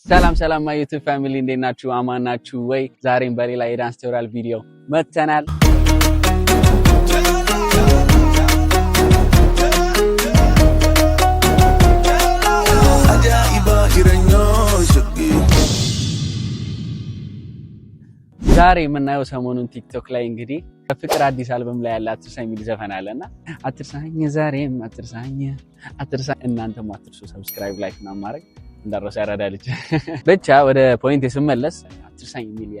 ሰላም ሰላም ማይ ዩቲዩብ ፋሚሊ እንዴት ናችሁ? አማን ናችሁ ወይ? ዛሬም በሌላ የዳንስ ቱቶሪያል ቪዲዮ መጥተናል። ዛሬ የምናየው ሰሞኑን ቲክቶክ ላይ እንግዲህ ፍቅር አዲስ አልበም ላይ ያለ አትርሳኝ የሚል ዘፈን አለና አትርሳኝ ዛሬም አትርሳኝ እናንተም አትርሱ ሰብስክራይብ ላይክ እና ማድረግ እንዳረሰ ያራዳልች ብቻ ወደ ፖይንት ስመለስ አትርሳኝ የሚል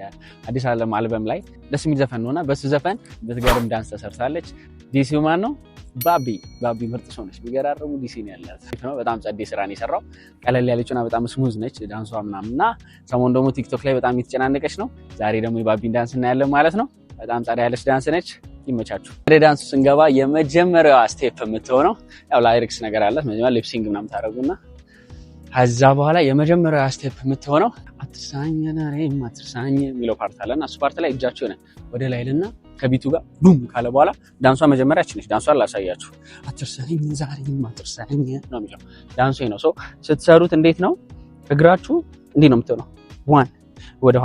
አዲስ አልበም ላይ ደስ የሚል ዘፈን ነውና በሱ ዘፈን በትገርም ዳንስ ተሰርታለች። ዲሲው ማን ነው? ባቢ ምርጥ ሰው ነች። ቢገራረሙ ዲሲ ነው ያላት ነው። በጣም ጸዴ ስራ ነው የሰራው። ቀለል ያለችና በጣም ስሙዝ ነች ዳንሷ ምናምንና ሰሞኑን ደግሞ ቲክቶክ ላይ በጣም እየተጨናነቀች ነው። ዛሬ ደግሞ የባቢን ዳንስ እናያለን ማለት ነው። በጣም ጸዴ ያለች ዳንስ ነች። ይመቻችሁ። ወደ ዳንሱ ስንገባ የመጀመሪያዋ ስቴፕ የምትሆነው ያው ላይሪክስ ነገር አላት። መጀመሪያ ሊፕሲንግ ምናምን ታደርጉና ከዛ በኋላ የመጀመሪያዋ ስቴፕ የምትሆነው አትርሳኝ ዛሬም አትርሳኝ የሚለው ፓርት አለና እሱ ፓርት ላይ እጃችሁ ወደ ላይልና ከቢቱ ጋር ቡም ካለ በኋላ ዳንሷ መጀመሪያችን ነች። ዳንሷን ላሳያችሁ። አትርሳኝ ዛሬም አትርሳኝ ነው የሚለው ዳንሱ ነው። ሶ ስትሰሩት እንዴት ነው? እግራችሁ እንዴት ነው የምትሆነው? ዋን ወደ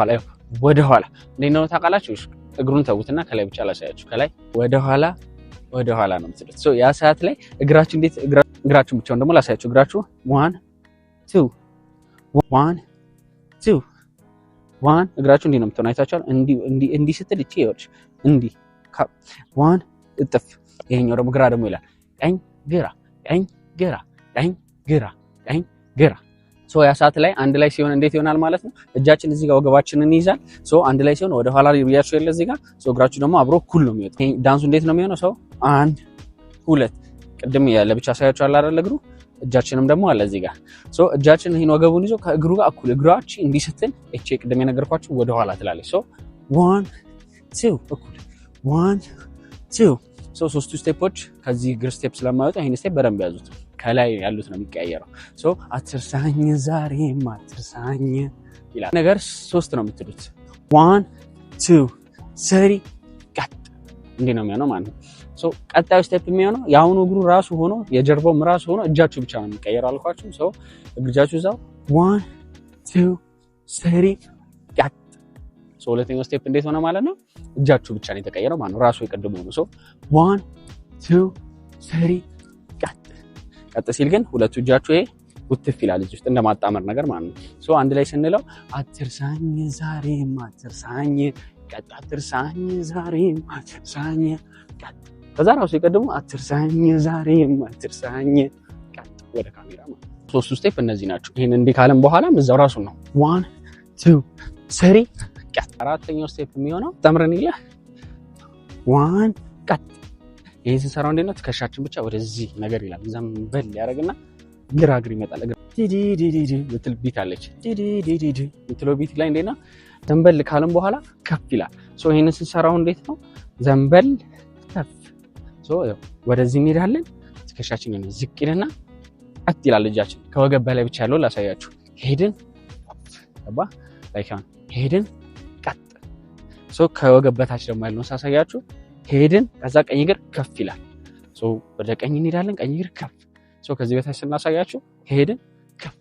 ኋላ እንዴት ነው ታውቃላችሁ? እግሩን ተውትና ከላይ ብቻ ላሳያችሁ። ከላይ ወደ ኋላ ነው የምትሉት። ሶ ያ ሰዓት ላይ እግራችሁ እንዴት እግራችሁን ብቻውን ደግሞ ላሳያችሁ። እግራችሁ ዋን እግራችሁ እንዲህ ነው የምትሆነው። አይታችኋል? እንዲህ ስትል እቺ ይወርሽ እንዲህ ዋን እጥፍ። ይሄኛው ደግሞ ግራ ደግሞ ይላል ቀኝ ግራ ቀኝ ግራ ቀኝ ግራ ቀኝ ግራ። ሶ ያ ሰዓት ላይ አንድ ላይ ሲሆን እንዴት ይሆናል ማለት ነው? እጃችን እዚህ ጋር ወገባችንን ይይዛል። ሶ አንድ ላይ ሲሆን ወደ ኋላ ይያችሁ የለ እዚህ ጋር። ሶ እግራችሁ ደግሞ አብሮ እኩል ነው የሚወጣው። ዳንሱ እንዴት ነው የሚሆነው? ሰው አንድ ሁለት ቅድም ለብቻ ሳያችሁ አለ አይደል? እግሩ እጃችንም ደግሞ አለ እዚህ ጋር። ሶ እጃችን ይሄን ወገቡን ይዞ ከእግሩ ጋር እኩል እግራችን እንዲህ ስትል እቺ ቅድም የነገርኳችሁ ወደ ኋላ ትላለች። ሶ 1 2 እኩል 1 2 ሶ ሶስቱ ስቴፖች ከዚህ እግር ስቴፕ ስለማይወጣ ይሄን ስቴፕ በደንብ ያዙት። ከላይ ያሉት ነው የሚቀያየረው። ሶ አትርሳኝ ዛሬም አትርሳኝ ይላል ነገር ሶስት ነው የምትሉት 1 2 3 ቀጥ እንዲህ ነው የሚሆነው ማለት ነው። ሶ ቀጣዩ ስቴፕ የሚሆነው የአሁኑ እግሩ ራሱ ሆኖ የጀርባውም ራሱ ሆኖ እጃችሁ ብቻ ነው የሚቀየረው አልኳችሁ። ሶ እግጃችሁ እዛው 1 2 3 ቀጥ። ሶ ሁለተኛው ስቴፕ እንዴት ሆነ ማለት ነው? እጃችሁ ብቻ ነው የተቀየረው ማለት ነው። ራሱ የቀድሞ ነው። ሶ 1 2 3 ቀጥ ሲል ግን ሁለቱ እጃችሁ ይሄ ውትፍ ይላል እዚህ ውስጥ እንደማጣመር ነገር ማለት ነው። ሶ አንድ ላይ ስንለው አትርሳኝ ዛሬም አትርሳኝ ቀጥ አትርሳኝ ዛሬም አትርሳኝ ቀጥ። ከዛ ራሱ የቀድሞ አትርሳኝ ዛሬም አትርሳኝ ቀጥ ወደ ካሜራ ማለት ነው። ሶስቱ ስቴፕ እነዚህ ናቸው። ይሄን እንዲህ ካለም በኋላም እዛው ራሱ ነው 1 2 3 ቀጥ። አራተኛው ስቴፕ የሚሆነው ተምረን ይለ 1 ቀጥ። ይሄን ስንሰራው እንዴት ነው? ትከሻችን ብቻ ወደዚህ ነገር ይላል። ዘንበል ያደርግና ግራ እግር ይመጣል። ዲዲዲዲ ምትል ቢት አለች። ዲዲዲዲ ምትለው ቢት ላይ እንዴት ነው? ዘንበል ካለም በኋላ ከፍ ይላል። ሶ ይሄን ስንሰራው እንዴት ነው? ዘንበል ከፍ። ሶ ወደዚህ እንሄዳለን። ትከሻችን ዝቅ ይልና ቀጥ ይላል። እጃችን ከወገብ በላይ ብቻ ያለው ላሳያችሁ። ሄድን አባ ላይካን ሄድን ቀጥ። ሶ ከወገብ በታች ደግሞ ያለውን ሳሳያችሁ ሄድን ከዛ ቀኝ እግር ከፍ ይላል። ሶ ወደ ቀኝ እንሄዳለን። ቀኝ እግር ከፍ። ሶ ከዚህ በታች ስናሳያችሁ ሄድን ከፍ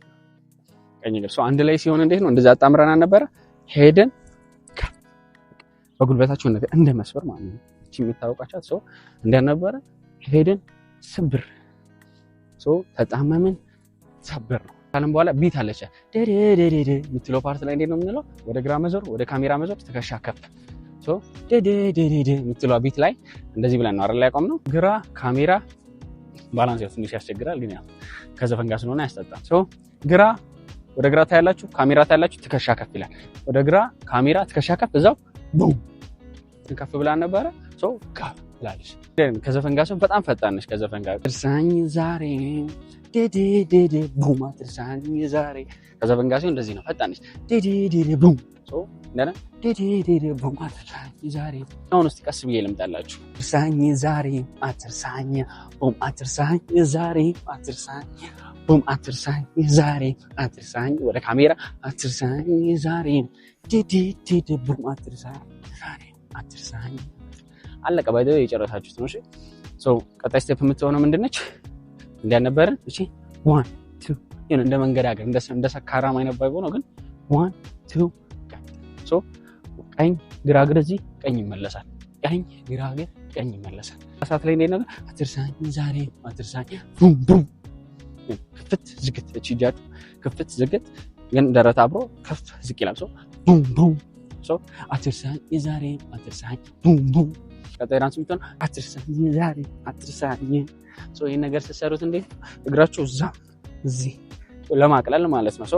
ቀኝ እግር። ሶ አንድ ላይ ሲሆን እንዴት ነው? እንደዛ አጣምረን ነበረ። ሄድን ከፍ በጉልበታችሁ እንደ መስበር ማለት ነው። እቺ የምታውቃቻት ሶ እንደነበረ ሄድን ስብር። ሶ ተጣመምን ሰብር ነው ካለም በኋላ ቢት አለች። ደደደደ የምትለው ፓርት ላይ እንዴት ነው የምንለው? ወደ ግራ መዞር፣ ወደ ካሜራ መዞር፣ ትከሻ ከፍ። ሶ ደደደደ የምትለው ቢት ላይ እንደዚህ ብለን ነው አይደል ያቆምነው። ግራ ካሜራ ባላንስ ያው ትንሽ ያስቸግራል፣ ግን ያው ከዘፈን ጋር ስለሆነ ያስጠጣል። ሶ ግራ ወደ ግራ ታያላችሁ፣ ካሜራ ታያላችሁ፣ ትከሻ ከፍ ይላል። ወደ ግራ ካሜራ ትከሻ ከፍ፣ እዛው ቡም ከፍ ብላ ነበረ። ሶ ከፍ ብላለች። ከዘፈን ጋር ሰው በጣም ፈጣን ነች። ከዘፈን ጋር አትርሳኝ ዛሬ ዲዲዲዲ ቡም አትርሳኝ ዛሬ። ከዘፈን ጋር ሲሆን እንደዚህ ነው፣ ፈጣን ነች። ዲዲዲዲ ቡም ሶ እንደና ዲዲዲዲ ቡም አትርሳኝ ዛሬ። አሁን እስቲ ቀስ ብዬ ልምጣላችሁ። አትርሳኝ ዛሬ አትርሳኝ ቡም አትርሳኝ ዛሬ አትርሳኝ ቡም አትርሳኝ ዛሬ አትርሳኝ። ወደ ካሜራ አትርሳኝ ዛሬ ዲዲዲዲ ቡም አትርሳኝ ዛሬ አትርሳኝ። አለቀ። ባይደው የጨረሳችሁት ነው። እሺ ሶ ቀጣይ ስቴፕ የምትሆነው ምንድነች? እንዲያነበረን እሺ 1 2 ይሄን እንደ መንገዳገር እንደ ሰካራም አይነት ባይሆን ነው ግን 1 2 ሶ ቀኝ ግራ እግር እዚህ ቀኝ ይመለሳል። ቀኝ ግራ እግር ቀኝ ይመለሳል። ሰዓት ላይ እንደ ነገር አትርሳኝ ዛሬ አትርሳኝ ቡም ቡም ክፍት ዝግት እቺጃቱ ክፍት ዝግት ግን ደረት አብሮ ከፍ ዝቅ ይላል። ሶ ቡም ቡም ሶ አትርሳኝ ዛሬ አትርሳኝ ቡም ቡም ቀጣይ ዳንስ ምትሆን አትርሳኝ ዛሬ አትርሳኝ። ሶ ይሄን ነገር ስትሰሩት እንዴት እግራችሁ እዛ እዚህ ለማቅለል ማለት ነው። ሶ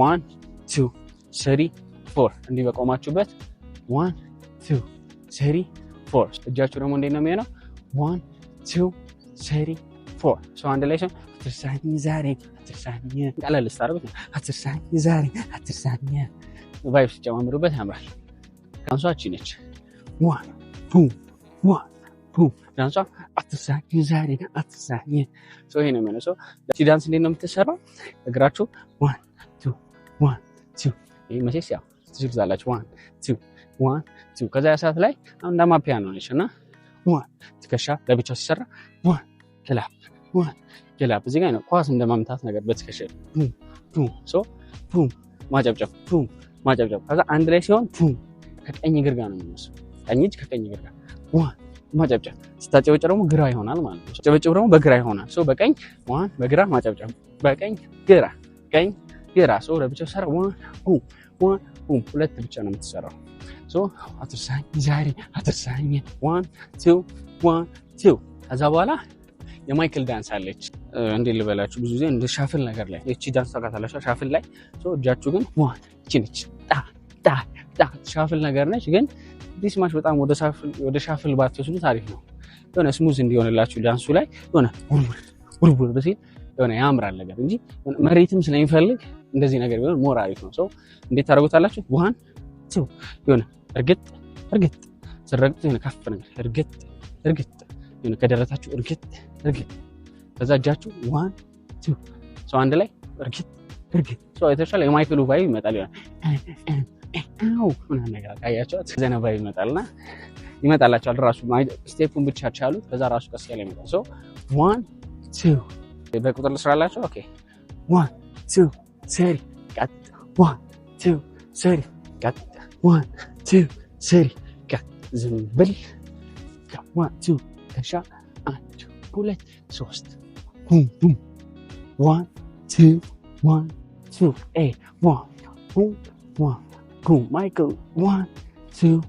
1 2 3 4 እንዲህ በቆማችሁበት 1 2 3 4 እጃችሁ ደግሞ እንዴት ነው የሚሆነው 1 2 3 4 ሶ አንድ ላይ ሲሆን አትርሳኝ ዛሬ አትርሳኝ ቀለል ስታደርጉት አትርሳኝ ዛሬ አትርሳኝ ቫይብ ሲጨማምሩበት ያምራል። ዳንሷ ነች 1 2 1 2 ዳንሷ አትርሳኝ ዛሬ አትርሳኝ። ሶ ይሄ ነው የሚሆነው። ሶ እቺ ዳንስ እንዴት ነው የምትሰራው? እግራችሁ 1 2 1 2 ይሄ መቼስ ያው ትችላላችሁ 1 2 1 2 ከዛ ሰዓት ላይ አንድ ማፒያኖ ነች እና 1 ትከሻ ለብቻው ሲሰራ 1 ክላፕ 1 ክላፕ እዚህ ጋር ነው ኳስ እንደማምታት ነገር በትከሻ ቡም ቡም ሶ ቡም ማጨብጨብ ቡም ማጨብጨብ ከዛ አንድ ላይ ሲሆን ቡም ከቀኝ እግር ጋር ነው የሚመስለው። ቀኝ እጅ ከቀኝ እግር ጋር 1 ማጨብጨብ ስታጨበጭብ ደግሞ ግራ ይሆናል ማለት ነው። ጨበጭብ ደግሞ በግራ ይሆናል። ሶ በቀኝ 1 በግራ ማጨብጨብ በቀኝ ግራ ቀኝ ግራ ሶ ለብቻው ሰራ 1 ቡም 1 ቡም ሁለት ብቻ ነው የምትሰራው። ሶ አትርሳኝ ዛሬ አትርሳኝ 1 2 1 2 ከዛ በኋላ የማይክል ዳንስ አለች። እንዴት ልበላችሁ ብዙ ጊዜ እንደ ሻፍል ነገር ላይ እቺ ዳንስ ታውቃላችሁ ሻፍል ላይ ሶ እጃችሁ ግን 1 እቺ ነች ጣ ጣ ጣ ሻፍል ነገር ነች ግን ዲስ ማች በጣም ወደ ሻፍል ባትወስዱት አሪፍ ነው። የሆነ ስሙዝ እንዲሆንላችሁ ዳንሱ ላይ የሆነ ውርውር በዚህ የሆነ ያምራል ነገር እንጂ መሬትም ስለሚፈልግ እንደዚህ ነገር ቢሆን ሞር አሪፍ ነው። ሶ እንዴት ታደርጉታላችሁ 1 2 የሆነ እርግጥ እርግጥ ስረግጡ የሆነ ከፍ ነገር እርግጥ እርግጥ የሆነ ከደረታችሁ እርግጥ እርግጥ ከዛ እጃችሁ 1 2 ሶ አንድ ላይ እርግጥ እርግጥ ሶ የተሻለ የማይክሉ ቫይብ ይመጣል። አው ምን ነገር አያችሁት ዘና ቫይብ ይመጣላችኋል። ራሱ ስቴፑን ብቻ ቻሉት ከዛ ራሱ ቀስ ያለ ይመጣል። ሶ 1 2 በቁጥር ልስራላችሁ። ኦኬ 1 2 3 ቀጥ 1 2 3 ቀጥ 1 2 3 ቀጥ ዝም ብል 1 2 ከሻ 1 2 3 ቡም ቡም 1 2 1 2 1 ቡም 1 ቡም ማይክል 1 2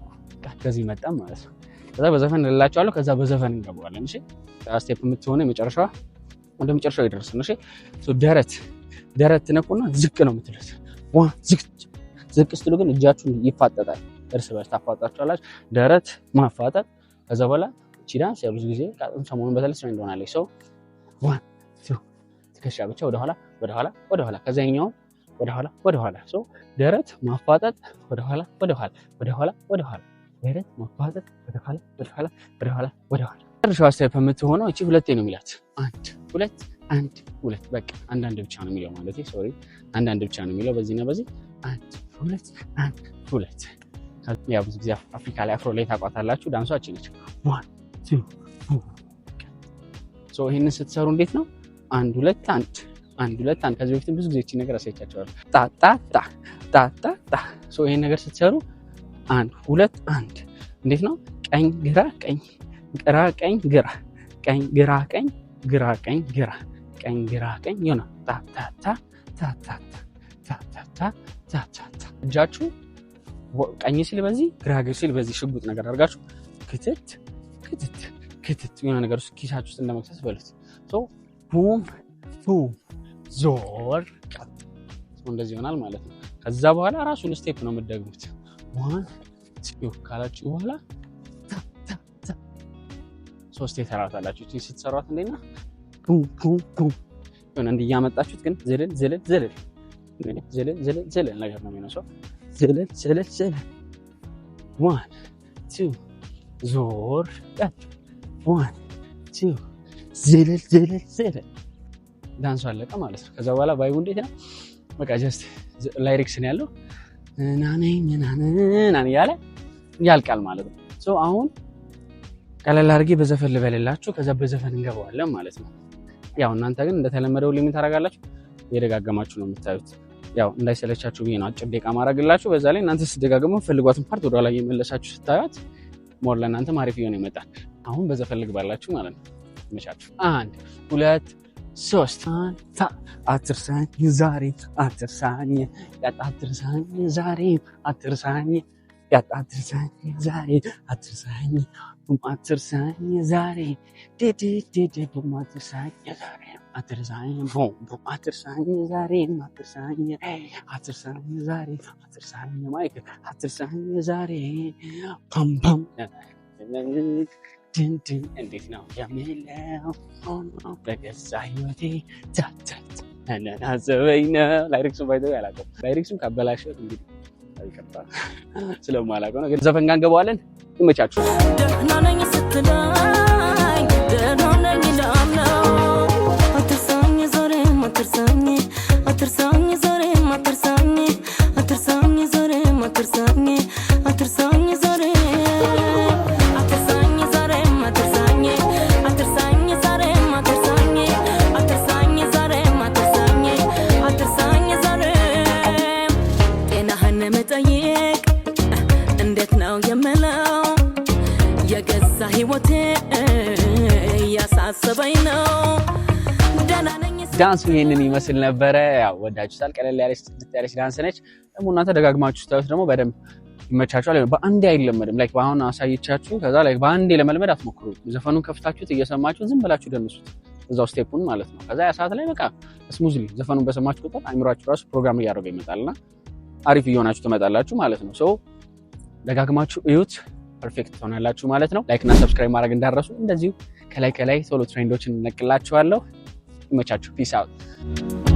ከዚህ መጣ ማለት ነው። ከዛ በዘፈን እንላችኋለሁ። ከዛ በዘፈን እንገባዋለን። እሺ ስቴፕ የምትሆነው የመጨረሻዋ ወደ መጨረሻው ይደርሳል። እሺ ሶ ደረት ነቁና ዝቅ ነው የምትሉት። ዝቅ ስትሉ ግን እጃችሁ ይፋጠጣል። እርስ በርስ ታፋጣጣላችሁ። ደረት ማፋጠጥ ከዛ በኋላ እቺ ዳንስ ብዙ ጊዜ ሰሞኑን በተለይ ስለ እንደሆነ ሰው 1 2 ትከሻ ብቻ ወደ ኋላ ከዛኛው ወደ ኋላ ሶ ደረት ማፋጠጥ ወደ ኋላ ደረት ማፋጠጥ ወደ ኋላ ጨርሻው ስቴፕ የምትሆነው እቺ ሁለቴ ነው የሚላት 1 2 1 2 በቃ አንዳንድ ብቻ ነው የሚለው ማለት ሶሪ አንዳንድ ብቻ ነው የሚለው በዚህ ነው በዚህ 1 2 1 2 ያው ብዙ ጊዜ አፍሪካ ላይ አፍሮ ላይ ታቋታላችሁ። ዳንሷችን ነች 1 2 ሶ ይሄንን ስትሰሩ እንዴት ነው 1 2 1 1 2 1 ከዚህ በፊት ብዙ ጊዜ እቺ ነገር አሳይቻችኋለሁ። ታ ታ ታ ታ ታ ታ ሶ ይሄን ነገር ስትሰሩ 1 2 1 እንዴት ነው ቀኝ ግራ ቀኝ ግራ ቀኝ ግራ ቀኝ ግራ ቀኝ ግራ ቀኝ ግራ ቀኝ ግራ ቀኝ ይሆናል። ታ ታ ታ ታ ታ ታ ታ ታ ታ እጃችሁ ቀኝ ሲል በዚህ ግራ ሲል በዚህ ሽጉጥ ነገር አድርጋችሁ ክትት ክትት ክትት የሆነ ነገር ውስጥ ኪሳችሁ ውስጥ እንደመክተት በሉት። ሶ ቡም ቡም ዞር ቀጥ እንደዚህ ይሆናል ማለት ነው። ከዛ በኋላ ራሱን ስቴፕ ነው የምትደግሙት። 1 2 ካላችሁ በኋላ ሶስት የተራታላችሁ እቺ ስትሰሯት እንደና ቡም ቡም ቡም የሆነ እንዲያመጣችሁት ግን ዝልል ነገር ነው የሚነሳው። ዝልል 1 2 ዞር ቀጥ 1 2 ዝልል ዳንሱ አለቀ ማለት ነው። ከዛ በኋላ ቫይቡ እንዴት ነው? በቃ ጀስት ላይሪክስ ነው ያለው ናና ያለ ያልቃል ማለት ነው። ሶ አሁን ቀለል አድርጌ በዘፈን ልበልላችሁ ከዛ በዘፈን እንገባዋለን ማለት ነው። ያው እናንተ ግን እንደተለመደው ምን ታደርጋላችሁ? እየደጋገማችሁ ነው የምታዩት። ያው እንዳይሰለቻችሁ ብዬ ነው አጭር ደቂቃ ማድረግላችሁ። በዛ ላይ እናንተ ስትደጋገሙ ፈልጓትን ፓርት ወደ ኋላ እየመለሳችሁ ስታዩት ሞር ለእናንተ አሪፍ እየሆነ ይመጣል። አሁን በዛ ፈልግ ባላችሁ ማለት ነው። ይመቻችሁ። 1 2 3 አትርሳኝ ዛሬ አትርሳኝ አትርሳኝ ዛሬ አትርሳኝ አትርሳኝ ዛሬ አትርሳኝ አትርሳኝ ዛሬ አትርሳኝ ዛሬ አትርሳኝ አትርሳኝ ዛሬ አትርሳኝ ዛሬ አትርሳኝ ማይክ አትርሳኝ ዛሬ ፓም ድንድን እንዴት ነው የሚለው በገዛ ህይወቴ ታታት አናናዘበኝ ነው። ላይሪክሱን ባይተው ያላቀው ላይሪክሱን ካበላሸት እንግዲህ አይከፋም ስለማላውቀው ነው። ግን ዘፈን ጋር እንገባዋለን። ይመቻችሁ። ደህና ነኝ ስትለኝ ደህና ነኝ እንዳምነው አትርሳኝ ዛሬ አትርሳኝ አትርሳኝ ዛሬ አትርሳኝ አትርሳኝ ዛሬ አትርሳኝ አትርሳኝ ዛሬ ዳንሱ ይሄንን ይመስል ነበረ። ያው ወዳችሁታል። ቀለል ያለች ዳንስ ነች። ደግሞ እናንተ ደጋግማችሁ ስታዩት ደግሞ በደንብ ይመቻችኋል። በአንዴ አይለመድም። ላይክ በአሁን አሳይቻችሁ ከዛ ላይክ በአንዴ ለመልመድ አትሞክሩ። ዘፈኑን ከፍታችሁት እየሰማችሁ ዝም ብላችሁ ደንሱት እዛው ስቴፑን ማለት ነው። ከዛ ያ ሰዓት ላይ በቃ ስሙዝሊ ዘፈኑን በሰማችሁ ቁጥር አይምሯችሁ ራሱ ፕሮግራም እያደረገ ይመጣልና አሪፍ እየሆናችሁ ትመጣላችሁ ማለት ነው። ሶ ደጋግማችሁ እዩት። ፐርፌክት ትሆናላችሁ ማለት ነው። ላይክ እና ሰብስክራይብ ማድረግ እንዳትረሱ። እንደዚሁ ከላይ ቶሎ ትሬንዶችን እንነቅላችኋለሁ። ይመቻችሁ። ፒስ አውት